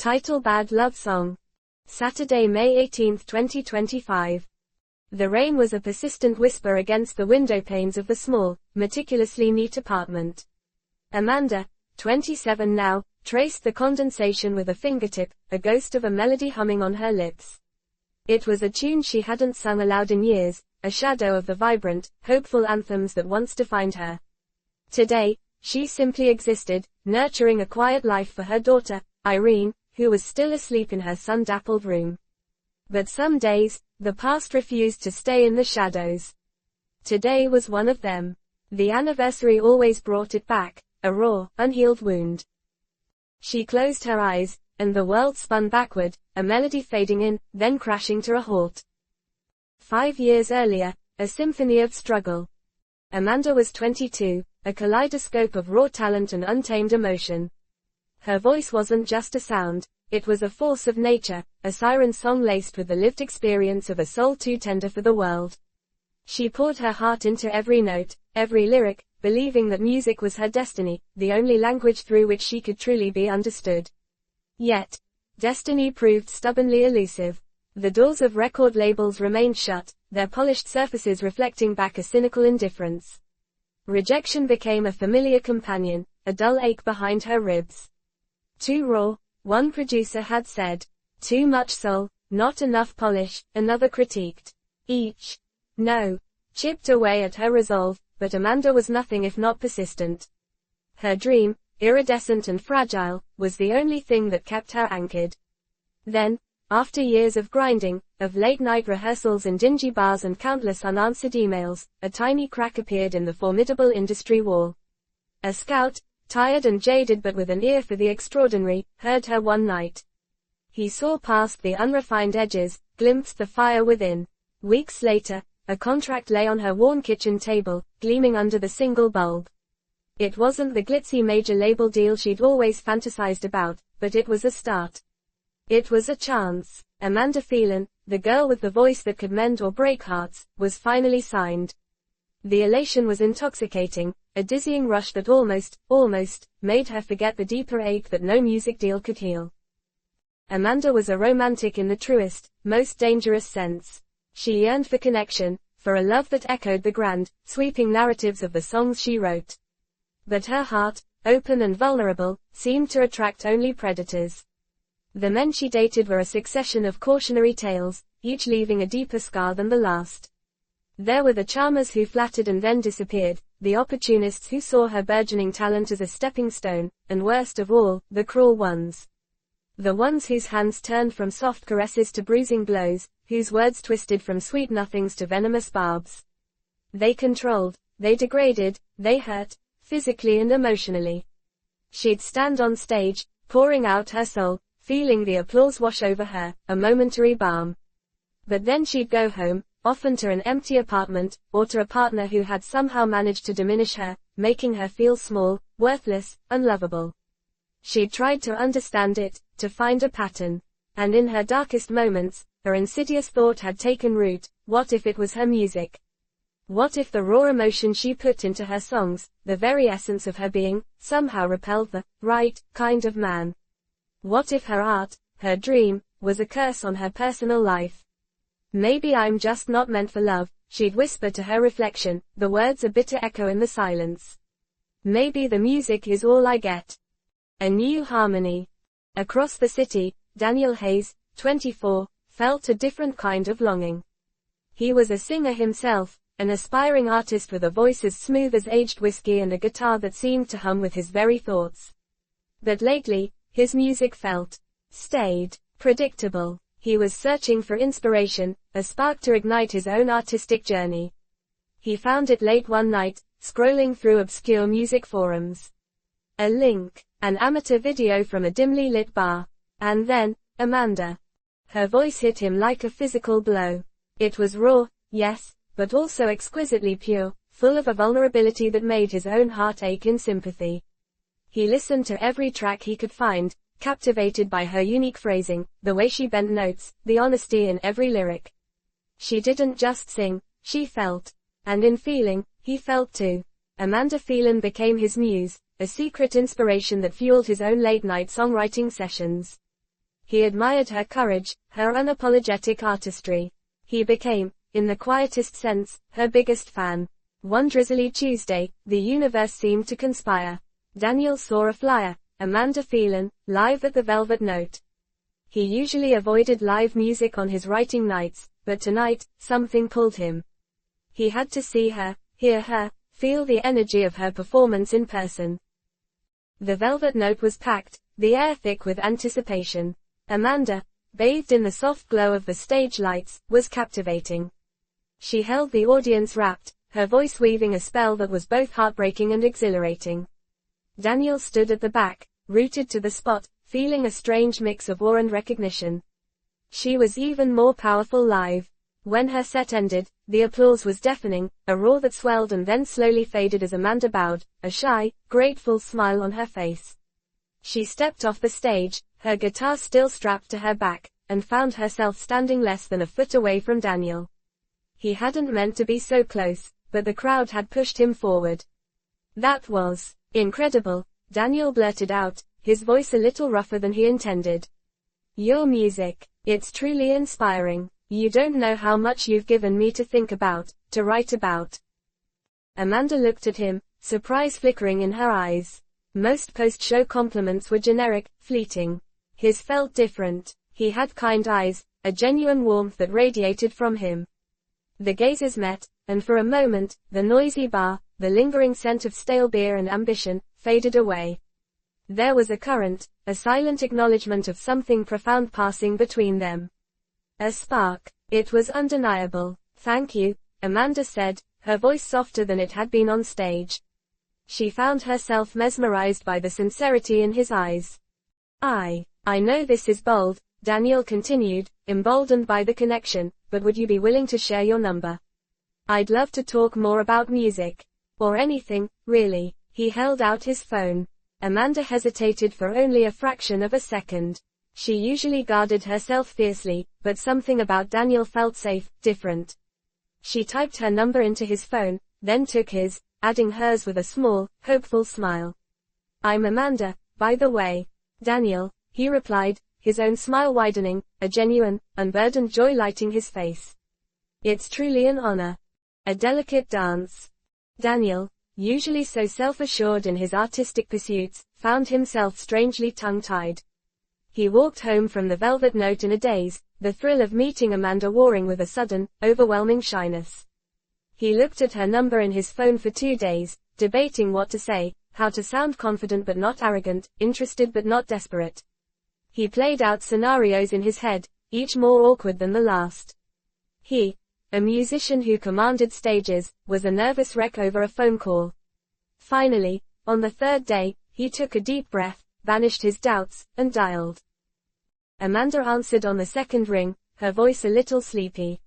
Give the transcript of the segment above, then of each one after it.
Title: Bad Love Song. Saturday, May 18, 2025. The rain was a persistent whisper against the windowpanes of the small, meticulously neat apartment. Amanda, 27 now, traced the condensation with a fingertip, a ghost of a melody humming on her lips. It was a tune she hadn't sung aloud in years, a shadow of the vibrant, hopeful anthems that once defined her. Today, she simply existed, nurturing a quiet life for her daughter, Irene, who was still asleep in her sun-dappled room. But some days, the past refused to stay in the shadows. Today was one of them. The anniversary always brought it back, a raw, unhealed wound. She closed her eyes, and the world spun backward, a melody fading in, then crashing to a halt. 5 years earlier, a symphony of struggle. Amanda was 22, a kaleidoscope of raw talent and untamed emotion. Her voice wasn't just a sound, it was a force of nature, a siren song laced with the lived experience of a soul too tender for the world. She poured her heart into every note, every lyric, believing that music was her destiny, the only language through which she could truly be understood. Yet, destiny proved stubbornly elusive. The doors of record labels remained shut, their polished surfaces reflecting back a cynical indifference. Rejection became a familiar companion, a dull ache behind her ribs. Too raw, one producer had said. Too much soul, not enough polish, another critiqued. Each no chipped away at her resolve, but Amanda was nothing if not persistent. Her dream, iridescent and fragile, was the only thing that kept her anchored. Then, after years of grinding, of late-night rehearsals in dingy bars and countless unanswered emails, a tiny crack appeared in the formidable industry wall. A scout, tired and jaded but with an ear for the extraordinary, heard her one night. He saw past the unrefined edges, glimpsed the fire within. Weeks later, a contract lay on her worn kitchen table, gleaming under the single bulb. It wasn't the glitzy major label deal she'd always fantasized about, but it was a start. It was a chance. Amanda Phelan, the girl with the voice that could mend or break hearts, was finally signed. The elation was intoxicating, a dizzying rush that almost, made her forget the deeper ache that no music deal could heal. Amanda was a romantic in the truest, most dangerous sense. She yearned for connection, for a love that echoed the grand, sweeping narratives of the songs she wrote. But her heart, open and vulnerable, seemed to attract only predators. The men she dated were a succession of cautionary tales, each leaving a deeper scar than the last. There were the charmers who flattered and then disappeared, the opportunists who saw her burgeoning talent as a stepping stone, and worst of all, the cruel ones. The ones whose hands turned from soft caresses to bruising blows, whose words twisted from sweet nothings to venomous barbs. They controlled, they degraded, they hurt, physically and emotionally. She'd stand on stage, pouring out her soul, feeling the applause wash over her, a momentary balm. But then she'd go home, often to an empty apartment, or to a partner who had somehow managed to diminish her, making her feel small, worthless, unlovable. She'd tried to understand it, to find a pattern. And in her darkest moments, her insidious thought had taken root: what if it was her music? What if the raw emotion she put into her songs, the very essence of her being, somehow repelled the right kind of man? What if her art, her dream, was a curse on her personal life? Maybe I'm just not meant for love, she'd whisper to her reflection, the words a bitter echo in the silence. Maybe the music is all I get. A new harmony. Across the city, Daniel Hayes, 24, felt a different kind of longing. He was a singer himself, an aspiring artist with a voice as smooth as aged whiskey and a guitar that seemed to hum with his very thoughts. But lately, his music felt staid, predictable. He was searching for inspiration, a spark to ignite his own artistic journey. He found it late one night, scrolling through obscure music forums. A link, an amateur video from a dimly lit bar. And then, Amanda. Her voice hit him like a physical blow. It was raw, yes, but also exquisitely pure, full of a vulnerability that made his own heart ache in sympathy. He listened to every track he could find, captivated by her unique phrasing, the way she bent notes, the honesty in every lyric. She didn't just sing, she felt. And in feeling, he felt too. Amanda Phelan became his muse, a secret inspiration that fueled his own late-night songwriting sessions. He admired her courage, her unapologetic artistry. He became, in the quietest sense, her biggest fan. One drizzly Tuesday, the universe seemed to conspire. Daniel saw a flyer, Amanda Phelan, live at the Velvet Note. He usually avoided live music on his writing nights, but tonight, something pulled him. He had to see her, hear her, feel the energy of her performance in person. The Velvet Note was packed, the air thick with anticipation. Amanda, bathed in the soft glow of the stage lights, was captivating. She held the audience rapt, her voice weaving a spell that was both heartbreaking and exhilarating. Daniel stood at the back, rooted to the spot, feeling a strange mix of awe and recognition. She was even more powerful live. When her set ended, the applause was deafening, a roar that swelled and then slowly faded as Amanda bowed, a shy, grateful smile on her face. She stepped off the stage, her guitar still strapped to her back, and found herself standing less than a foot away from Daniel. He hadn't meant to be so close, but the crowd had pushed him forward. "That was incredible," Daniel blurted out, his voice a little rougher than he intended. "Your music, it's truly inspiring. You don't know how much you've given me to think about, to write about." Amanda looked at him, surprise flickering in her eyes. Most post-show compliments were generic, fleeting. His felt different. He had kind eyes, a genuine warmth that radiated from him. The gazes met, and for a moment, the noisy bar, the lingering scent of stale beer and ambition, faded away. There was a current, a silent acknowledgement of something profound passing between them. A spark. It was undeniable. "Thank you," Amanda said, her voice softer than it had been on stage. She found herself mesmerized by the sincerity in his eyes. I know this is bold," Daniel continued, emboldened by the connection, "but would you be willing to share your number? I'd love to talk more about music. Or anything, really." He held out his phone. Amanda hesitated for only a fraction of a second. She usually guarded herself fiercely, but something about Daniel felt safe, different. She typed her number into his phone, then took his, adding hers with a small, hopeful smile. "I'm Amanda, by the way." "Daniel," he replied, his own smile widening, a genuine, unburdened joy lighting his face. "It's truly an honor." A delicate dance. Daniel, usually so self-assured in his artistic pursuits, found himself strangely tongue-tied. He walked home from the Velvet Note in a daze, the thrill of meeting Amanda warring with a sudden, overwhelming shyness. He looked at her number in his phone for 2 days, debating what to say, how to sound confident but not arrogant, interested but not desperate. He played out scenarios in his head, each more awkward than the last. He, a musician who commanded stages, was a nervous wreck over a phone call. Finally, on the 3rd day, he took a deep breath, banished his doubts, and dialed. Amanda answered on the 2nd ring, her voice a little sleepy.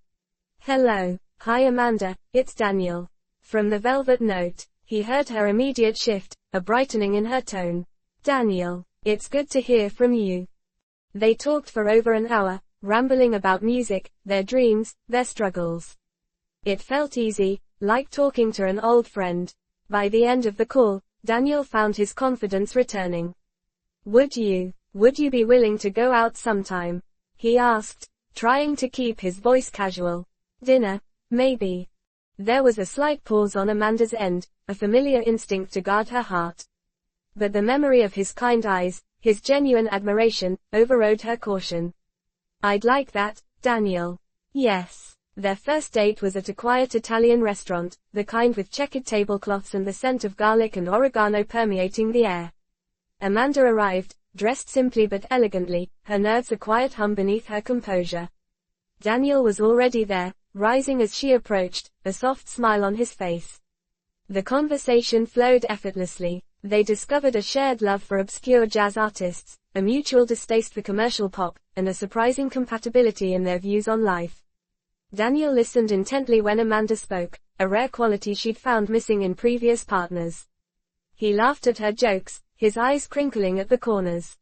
"Hello. Hi Amanda, it's Daniel. From the Velvet Note." He heard her immediate shift, a brightening in her tone. "Daniel, it's good to hear from you." They talked for over an hour, rambling about music, their dreams, their struggles. It felt easy, like talking to an old friend. By the end of the call, Daniel found his confidence returning. Would you be willing to go out sometime?" he asked, trying to keep his voice casual. "Dinner, maybe." There was a slight pause on Amanda's end, a familiar instinct to guard her heart. But the memory of his kind eyes, his genuine admiration, overrode her caution. "I'd like that, Daniel." Yes. Their first date was at a quiet Italian restaurant, the kind with checkered tablecloths and the scent of garlic and oregano permeating the air. Amanda arrived, dressed simply but elegantly, her nerves a quiet hum beneath her composure. Daniel was already there, rising as she approached, a soft smile on his face. The conversation flowed effortlessly. They discovered a shared love for obscure jazz artists, a mutual distaste for commercial pop, and a surprising compatibility in their views on life. Daniel listened intently when Amanda spoke, a rare quality she'd found missing in previous partners. He laughed at her jokes, his eyes crinkling at the corners.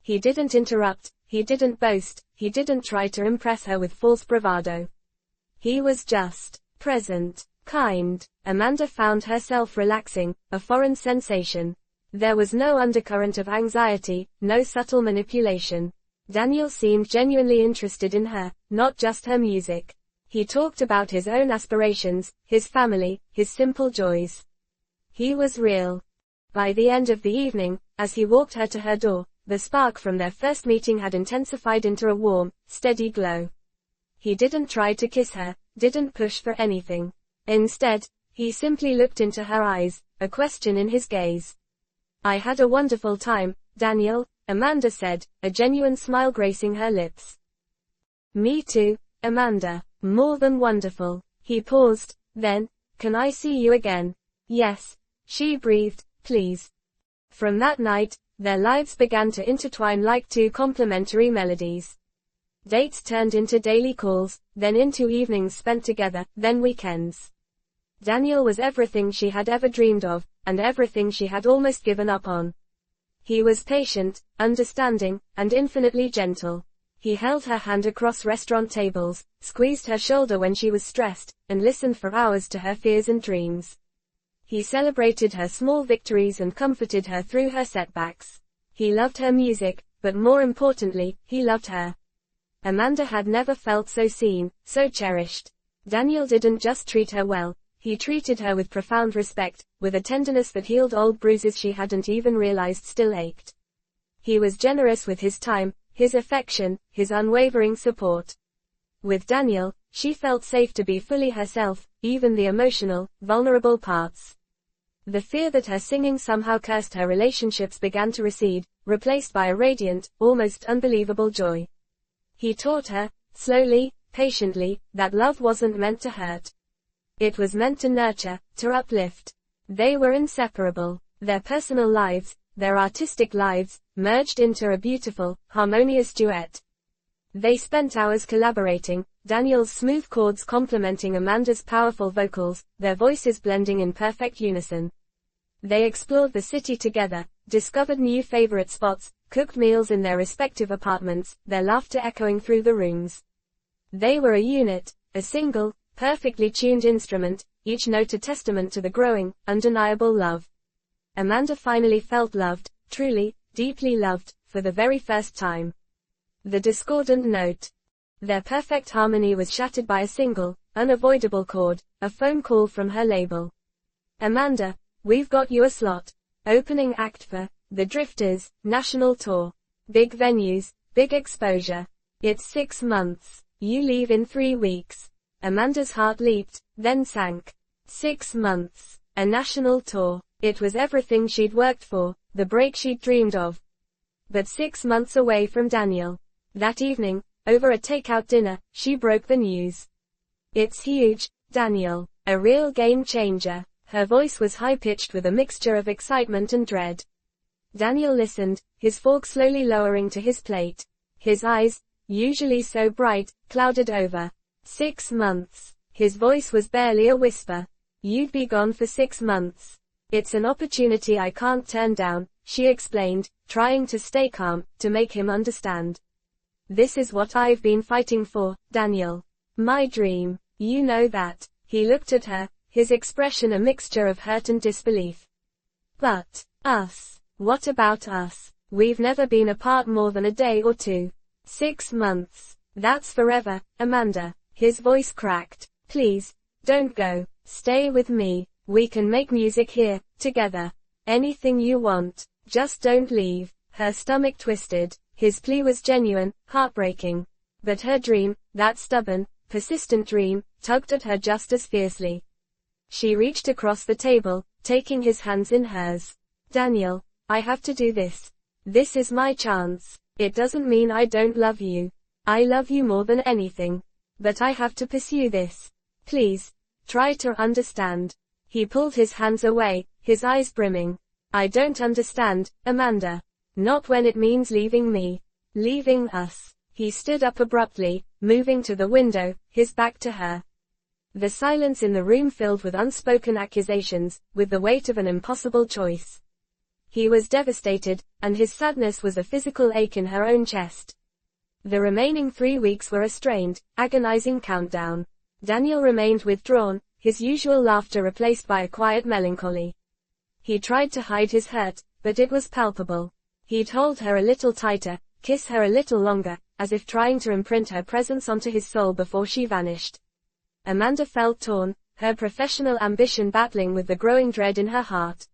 He didn't interrupt, he didn't boast, he didn't try to impress her with false bravado. He was just present, kind. Amanda found herself relaxing, a foreign sensation. There was no undercurrent of anxiety, no subtle manipulation. Daniel seemed genuinely interested in her, not just her music. He talked about his own aspirations, his family, his simple joys. He was real. By the end of the evening, as he walked her to her door, the spark from their first meeting had intensified into a warm, steady glow. He didn't try to kiss her, didn't push for anything. Instead, he simply looked into her eyes, a question in his gaze. "I had a wonderful time, Daniel," Amanda said, a genuine smile gracing her lips. "Me too, Amanda. More than wonderful." He paused, then, "Can I see you again?" "Yes," she breathed, "please." From that night, their lives began to intertwine like two complementary melodies. Dates turned into daily calls, then into evenings spent together, then weekends. Daniel was everything she had ever dreamed of, and everything she had almost given up on. He was patient, understanding, and infinitely gentle. He held her hand across restaurant tables, squeezed her shoulder when she was stressed, and listened for hours to her fears and dreams. He celebrated her small victories and comforted her through her setbacks. He loved her music, but more importantly, he loved her. Amanda had never felt so seen, so cherished. Daniel didn't just treat her well, he treated her with profound respect, with a tenderness that healed old bruises she hadn't even realized still ached. He was generous with his time, his affection, his unwavering support. With Daniel, she felt safe to be fully herself, even the emotional, vulnerable parts. The fear that her singing somehow cursed her relationships began to recede, replaced by a radiant, almost unbelievable joy. He taught her, slowly, patiently, that love wasn't meant to hurt. It was meant to nurture, to uplift. They were inseparable. Their personal lives, their artistic lives, merged into a beautiful, harmonious duet. They spent hours collaborating, Daniel's smooth chords complementing Amanda's powerful vocals, their voices blending in perfect unison. They explored the city together, discovered new favorite spots, cooked meals in their respective apartments, their laughter echoing through the rooms. They were a unit, a single, perfectly tuned instrument, each note a testament to the growing, undeniable love. Amanda finally felt loved, truly, deeply loved, for the very first time. The discordant note. Their perfect harmony was shattered by a single, unavoidable chord, a phone call from her label. "Amanda, we've got you a slot. Opening act for The Drifters National Tour. Big venues, big exposure. It's 6 months. You leave in 3 weeks." Amanda's heart leaped, then sank. 6 months. A national tour. It was everything she'd worked for, the break she'd dreamed of. But 6 months away from Daniel. That evening, over a takeout dinner, she broke the news. "It's huge, Daniel. A real game changer." Her voice was high-pitched with a mixture of excitement and dread. Daniel listened, his fork slowly lowering to his plate. His eyes, usually so bright, clouded over. 6 months. His voice was barely a whisper. "You'd be gone for 6 months. It's an opportunity I can't turn down," she explained, trying to stay calm, to make him understand. "This is what I've been fighting for, Daniel. My dream. You know that." He looked at her, his expression a mixture of hurt and disbelief. "But, us. What about us? We've never been apart more than a day or 2. 6 months. That's forever, Amanda." His voice cracked. "Please, don't go. Stay with me. We can make music here, together. Anything you want. Just don't leave." Her stomach twisted. His plea was genuine, heartbreaking. But her dream, that stubborn, persistent dream, tugged at her just as fiercely. She reached across the table, taking his hands in hers. "Daniel, I have to do this. This is my chance. It doesn't mean I don't love you. I love you more than anything. But I have to pursue this. Please, try to understand." He pulled his hands away, his eyes brimming. "I don't understand, Amanda. Not when it means leaving me. Leaving us." He stood up abruptly, moving to the window, his back to her. The silence in the room filled with unspoken accusations, with the weight of an impossible choice. He was devastated, and his sadness was a physical ache in her own chest. The remaining 3 weeks were a strained, agonizing countdown. Daniel remained withdrawn, his usual laughter replaced by a quiet melancholy. He tried to hide his hurt, but it was palpable. He'd hold her a little tighter, kiss her a little longer, as if trying to imprint her presence onto his soul before she vanished. Amanda felt torn, her professional ambition battling with the growing dread in her heart.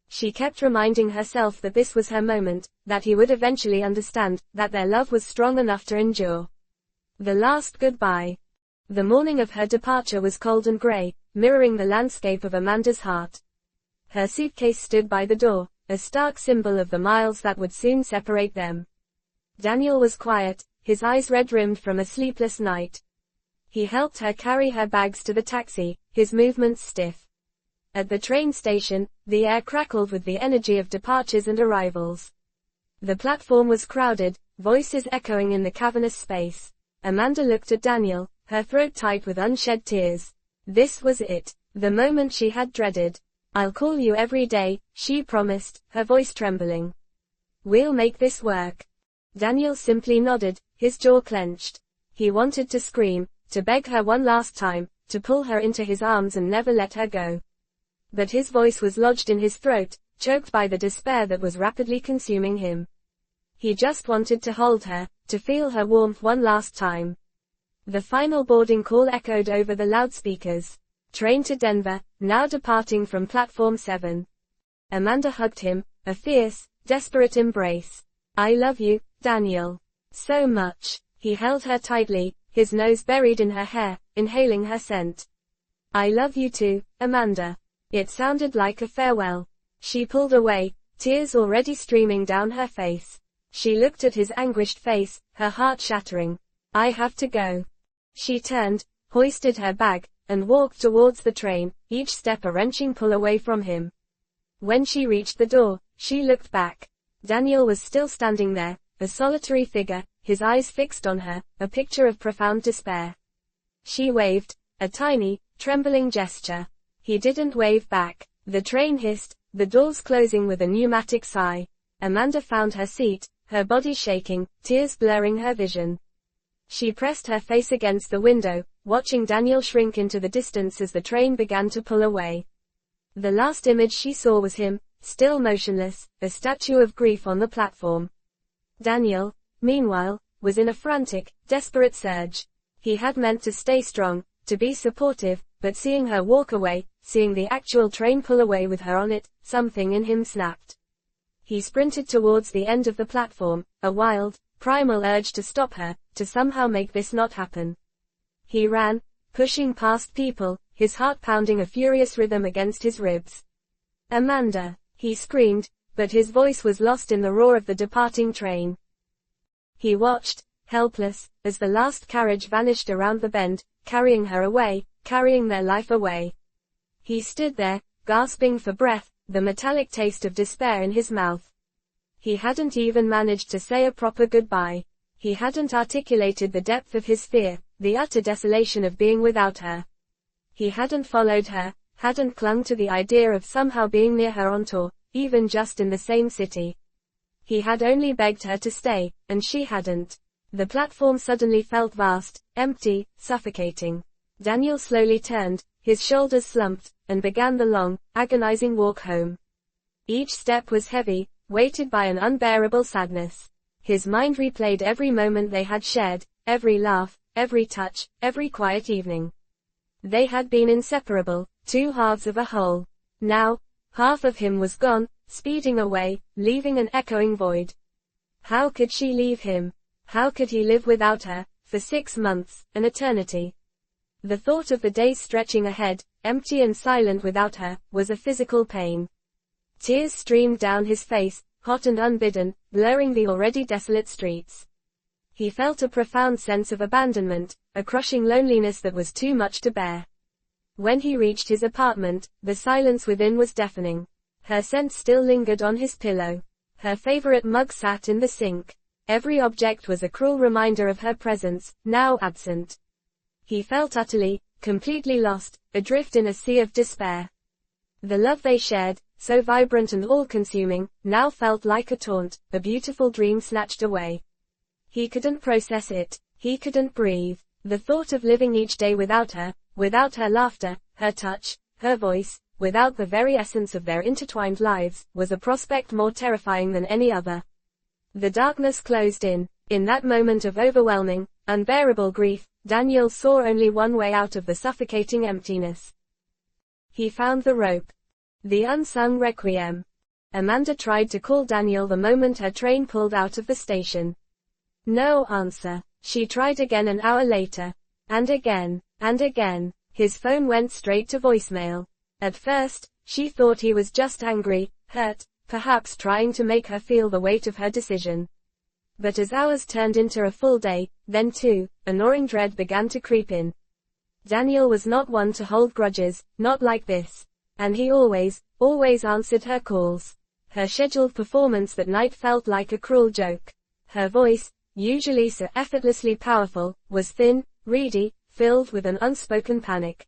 She kept reminding herself that this was her moment, that he would eventually understand, that their love was strong enough to endure. The last goodbye. The morning of her departure was cold and grey, mirroring the landscape of Amanda's heart. Her suitcase stood by the door, a stark symbol of the miles that would soon separate them. Daniel was quiet, his eyes red-rimmed from a sleepless night. He helped her carry her bags to the taxi, his movements stiff. At the train station, the air crackled with the energy of departures and arrivals. The platform was crowded, voices echoing in the cavernous space. Amanda looked at Daniel, her throat tight with unshed tears. This was it, the moment she had dreaded. "I'll call you every day," she promised, her voice trembling. "We'll make this work." Daniel simply nodded, his jaw clenched. He wanted to scream, to beg her one last time, to pull her into his arms and never let her go. But his voice was lodged in his throat, choked by the despair that was rapidly consuming him. He just wanted to hold her, to feel her warmth one last time. The final boarding call echoed over the loudspeakers. Train to Denver, now departing from Platform 7. Amanda hugged him, a fierce, desperate embrace. "I love you, Daniel. So much." He held her tightly, his nose buried in her hair, inhaling her scent. "I love you too, Amanda." It sounded like a farewell. She pulled away, tears already streaming down her face. She looked at his anguished face, her heart shattering. "I have to go." She turned, hoisted her bag, and walked towards the train, each step a wrenching pull away from him. When she reached the door, she looked back. Daniel was still standing there, a solitary figure, his eyes fixed on her, a picture of profound despair. She waved, a tiny, trembling gesture. He didn't wave back. The train hissed, the doors closing with a pneumatic sigh. Amanda found her seat, her body shaking, tears blurring her vision. She pressed her face against the window, watching Daniel shrink into the distance as the train began to pull away. The last image she saw was him, still motionless, a statue of grief on the platform. Daniel, meanwhile, was in a frantic, desperate surge. He had meant to stay strong, to be supportive, but seeing her walk away, seeing the actual train pull away with her on it, something in him snapped. He sprinted towards the end of the platform, a wild, primal urge to stop her, to somehow make this not happen. He ran, pushing past people, his heart pounding a furious rhythm against his ribs. "Amanda!" he screamed, but his voice was lost in the roar of the departing train. He watched, helpless, as the last carriage vanished around the bend, carrying her away, carrying their life away. He stood there, gasping for breath, the metallic taste of despair in his mouth. He hadn't even managed to say a proper goodbye. He hadn't articulated the depth of his fear, the utter desolation of being without her. He hadn't followed her, hadn't clung to the idea of somehow being near her on tour, even just in the same city. He had only begged her to stay, and she hadn't. The platform suddenly felt vast, empty, suffocating. Daniel slowly turned, his shoulders slumped, and began the long, agonizing walk home. Each step was heavy, weighted by an unbearable sadness. His mind replayed every moment they had shared, every laugh, every touch, every quiet evening. They had been inseparable, two halves of a whole. Now, half of him was gone, speeding away, leaving an echoing void. How could she leave him? How could he live without her, for 6 months, an eternity? The thought of the days stretching ahead, empty and silent without her, was a physical pain. Tears streamed down his face, hot and unbidden, blurring the already desolate streets. He felt a profound sense of abandonment, a crushing loneliness that was too much to bear. When he reached his apartment, the silence within was deafening. Her scent still lingered on his pillow. Her favorite mug sat in the sink. Every object was a cruel reminder of her presence, now absent. He felt utterly, completely lost, adrift in a sea of despair. The love they shared, so vibrant and all-consuming, now felt like a taunt, a beautiful dream snatched away. He couldn't process it. He couldn't breathe. The thought of living each day without her laughter, her touch, her voice, without the very essence of their intertwined lives, was a prospect more terrifying than any other. The darkness closed in. In that moment of overwhelming, unbearable grief, Daniel saw only one way out of the suffocating emptiness. He found the rope. The unsung requiem. Amanda tried to call Daniel the moment her train pulled out of the station. No answer. She tried again an hour later. And again. And again. His phone went straight to voicemail. At first, she thought he was just angry, hurt, perhaps trying to make her feel the weight of her decision. But as hours turned into a full day, then too, a gnawing dread began to creep in. Daniel was not one to hold grudges, not like this. And he always answered her calls. Her scheduled performance that night felt like a cruel joke. Her voice, usually so effortlessly powerful, was thin, reedy, filled with an unspoken panic.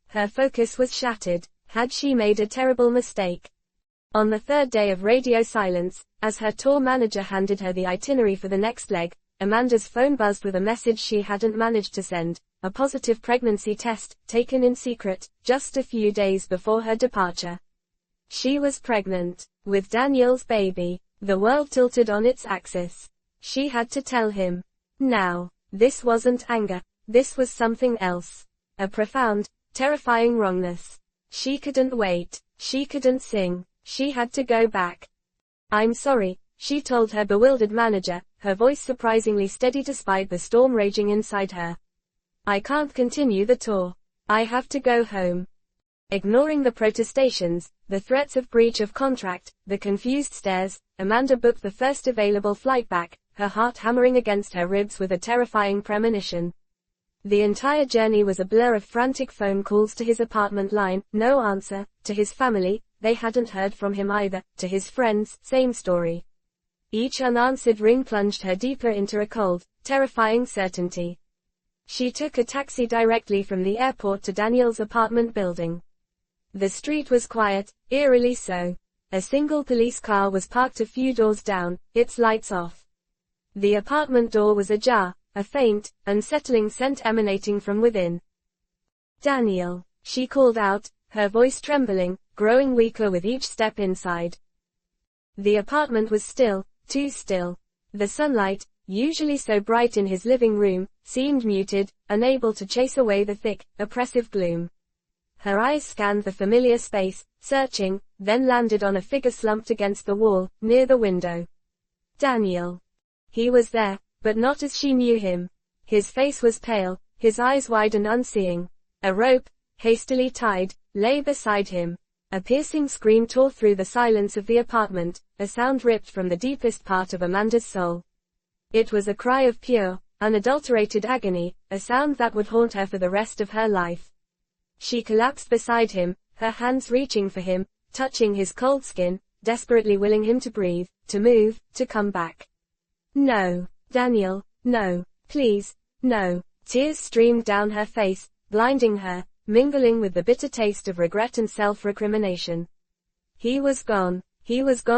Her focus was shattered. Had she made a terrible mistake? On the third day of radio silence, as her tour manager handed her the itinerary for the next leg, Amanda's phone buzzed with a message she hadn't managed to send, a positive pregnancy test, taken in secret, just a few days before her departure. She was pregnant, with Daniel's baby. The world tilted on its axis. She had to tell him. Now. This wasn't anger. This was something else. A profound, terrifying wrongness. She couldn't wait. She couldn't sing. She had to go back. I'm sorry, she told her bewildered manager, her voice surprisingly steady despite the storm raging inside her. I can't continue the tour. I have to go home. Ignoring the protestations, the threats of breach of contract, the confused stares, Amanda booked the first available flight back, her heart hammering against her ribs with a terrifying premonition. The entire journey was a blur of frantic phone calls to his apartment line, no answer, to his family, they hadn't heard from him either, to his friends, same story. Each unanswered ring plunged her deeper into a cold, terrifying certainty. She took a taxi directly from the airport to Daniel's apartment building. The street was quiet, eerily so. A single police car was parked a few doors down, its lights off. The apartment door was ajar, a faint, unsettling scent emanating from within. Daniel, she called out, her voice trembling, growing weaker with each step inside. The apartment was still, too still. The sunlight, usually so bright in his living room, seemed muted, unable to chase away the thick, oppressive gloom. Her eyes scanned the familiar space, searching, then landed on a figure slumped against the wall, near the window. Daniel. He was there, but not as she knew him. His face was pale, his eyes wide and unseeing. A rope, hastily tied, lay beside him. A piercing scream tore through the silence of the apartment, a sound ripped from the deepest part of Amanda's soul. It was a cry of pure, unadulterated agony, a sound that would haunt her for the rest of her life. She collapsed beside him, her hands reaching for him, touching his cold skin, desperately willing him to breathe, to move, to come back. No, Daniel, no, please, no. Tears streamed down her face, blinding her, mingling with the bitter taste of regret and self-recrimination. He was gone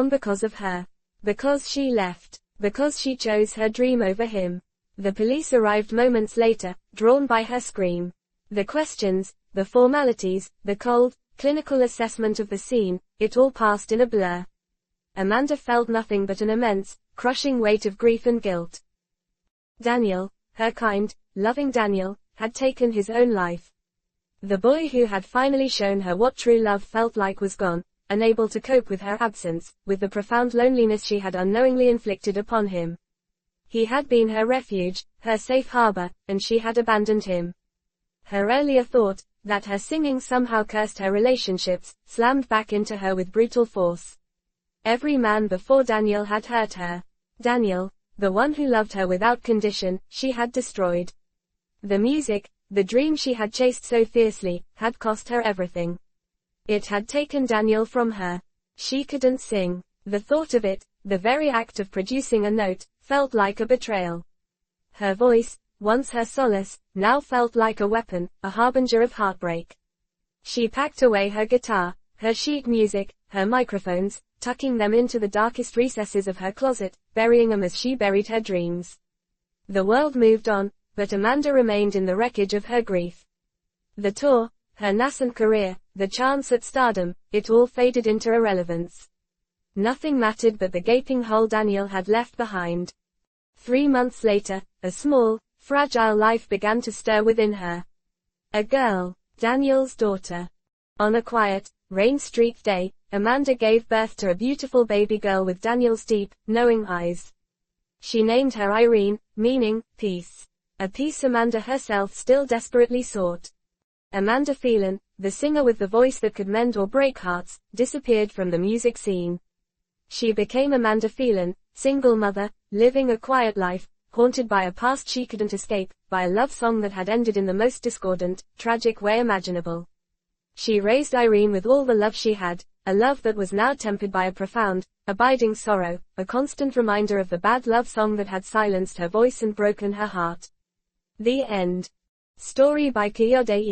because of her. Because she left. Because she chose her dream over him. The police arrived moments later, drawn by her scream. The questions, the formalities, the cold, clinical assessment of the scene, it all passed in a blur. Amanda felt nothing but an immense, crushing weight of grief and guilt. Daniel, her kind, loving Daniel, had taken his own life. The boy who had finally shown her what true love felt like was gone, unable to cope with her absence, with the profound loneliness she had unknowingly inflicted upon him. He had been her refuge, her safe harbor, and she had abandoned him. Her earlier thought, that her singing somehow cursed her relationships, slammed back into her with brutal force. Every man before Daniel had hurt her. Daniel, the one who loved her without condition, she had destroyed. The music, the dream she had chased so fiercely, had cost her everything. It had taken Daniel from her. She couldn't sing. The thought of it, the very act of producing a note, felt like a betrayal. Her voice, once her solace, now felt like a weapon, a harbinger of heartbreak. She packed away her guitar, her sheet music, her microphones, tucking them into the darkest recesses of her closet, burying them as she buried her dreams. The world moved on, but Amanda remained in the wreckage of her grief. The tour, her nascent career, the chance at stardom, it all faded into irrelevance. Nothing mattered but the gaping hole Daniel had left behind. 3 months later, a small, fragile life began to stir within her. A girl, Daniel's daughter. On a quiet, rain-streaked day, Amanda gave birth to a beautiful baby girl with Daniel's deep, knowing eyes. She named her Irene, meaning, peace. A peace Amanda herself still desperately sought. Amanda Phelan, the singer with the voice that could mend or break hearts, disappeared from the music scene. She became Amanda Phelan, single mother, living a quiet life, haunted by a past she couldn't escape, by a love song that had ended in the most discordant, tragic way imaginable. She raised Irene with all the love she had, a love that was now tempered by a profound, abiding sorrow, a constant reminder of the bad love song that had silenced her voice and broken her heart. The end. Story by Kiyode.